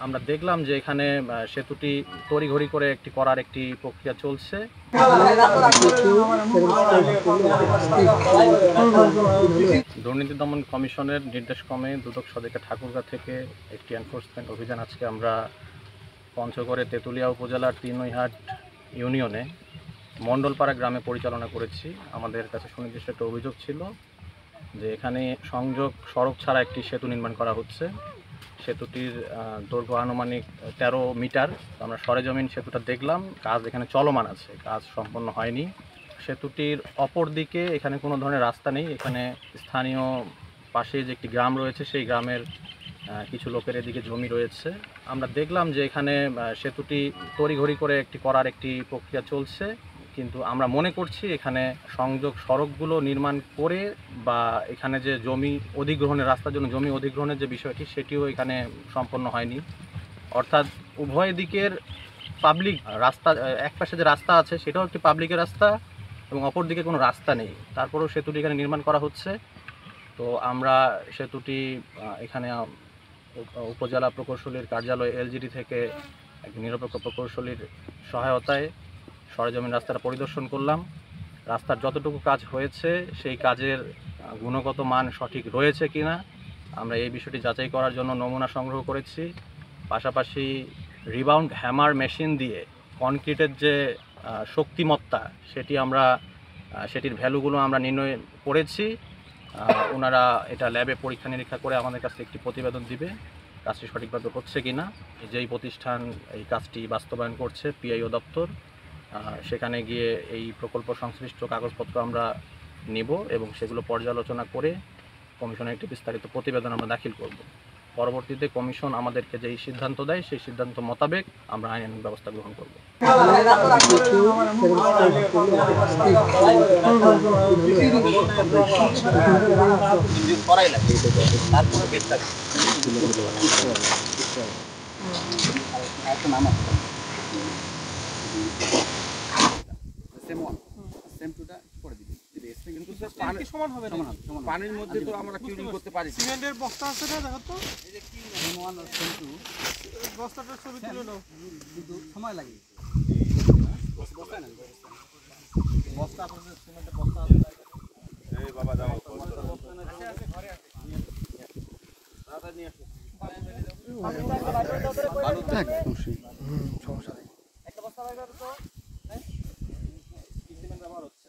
আমরা দেখলাম যে এখানে সেতুটি তড়িঘড়ি করে করার একটি প্রক্রিয়া চলছে। দুর্নীতি দমন কমিশনের নির্দেশক্রমে দুদক সদরঘাট ঠাকুরগাঁ থেকে একটি এনফোর্সমেন্ট অভিযান আজকে আমরা পঞ্চগড়ে তেঁতুলিয়া উপজেলার তিনইহাট ইউনিয়নে মণ্ডলপাড়া গ্রামে পরিচালনা করেছি। আমাদের কাছে সুনির্দিষ্ট একটা অভিযোগ ছিল যে এখানে সংযোগ সড়ক ছাড়া একটি সেতু নির্মাণ করা হচ্ছে। সেতুটির দৈর্ঘ্য আনুমানিক 13 মিটার। আমরা সরেজমিন সেতুটা দেখলাম, কাজ এখানে চলমান আছে, কাজ সম্পন্ন হয়নি। সেতুটির অপর দিকে এখানে কোনো ধরনের রাস্তা নেই। এখানে স্থানীয় পাশে যে একটি গ্রাম রয়েছে সেই গ্রামের কিছু লোকের এদিকে জমি রয়েছে। আমরা দেখলাম যে এখানে সেতুটি তড়িঘড়ি করে করার একটি প্রক্রিয়া চলছে, কিন্তু আমরা মনে করছি এখানে সংযোগ সড়কগুলো নির্মাণ করে বা এখানে যে জমি অধিগ্রহণের রাস্তার জন্য জমি অধিগ্রহণের যে বিষয়টি সেটিও এখানে সম্পন্ন হয়নি। অর্থাৎ উভয় দিকের পাবলিক রাস্তা, এক পাশে যে রাস্তা আছে সেটাও একটি পাবলিকের রাস্তা এবং অপর দিকে কোনো রাস্তা নেই, তারপরেও সেতুটি এখানে নির্মাণ করা হচ্ছে। তো আমরা সেতুটি এখানে উপজেলা প্রকৌশলীর কার্যালয় এলজিডি থেকে এক নিরপেক্ষ প্রকৌশলীর সহায়তায় সরেজমিন রাস্তাটা পরিদর্শন করলাম। রাস্তার যতটুকু কাজ হয়েছে সেই কাজের গুণগত মান সঠিক রয়েছে কিনা আমরা এই বিষয়টি যাচাই করার জন্য নমুনা সংগ্রহ করেছি। পাশাপাশি রিবাউন্ড হ্যামার মেশিন দিয়ে কনক্রিটের যে শক্তিমত্তা সেটির ভ্যালুগুলো আমরা নির্ণয় করেছি। ওনারা এটা ল্যাবে পরীক্ষা নিরীক্ষা করে আমাদের কাছে একটি প্রতিবেদন দিবে কাজটি সঠিকভাবে হচ্ছে কিনা। যেই প্রতিষ্ঠান এই কাজটি বাস্তবায়ন করছে পিআইও দপ্তর, সেখানে গিয়ে এই প্রকল্প সংশ্লিষ্ট কাগজপত্র আমরা নেব এবং সেগুলো পর্যালোচনা করে কমিশনে একটি বিস্তারিত প্রতিবেদন আমরা দাখিল করব। পরবর্তীতে কমিশন আমাদেরকে যেই সিদ্ধান্ত দেয় সেই সিদ্ধান্ত মোতাবেক আমরা আইনানুগ ব্যবস্থা গ্রহণ করব। পানির মধ্যে তো আমরা কিউরিং করতে পারি। সিমেন্টের বস্তা আছে না, দেখো তো বস্তাটা ছবি তুলে নাও, সময় লাগে। বস্তা আছে, সিমেন্টের বস্তা আছে। এই বাবা দাও দাদা নিয়ে আসো। সমস্যা নেই, একটা বস্তা বাইরে তো, হ্যাঁ কি সিমেন্ট ব্যবহার হচ্ছে।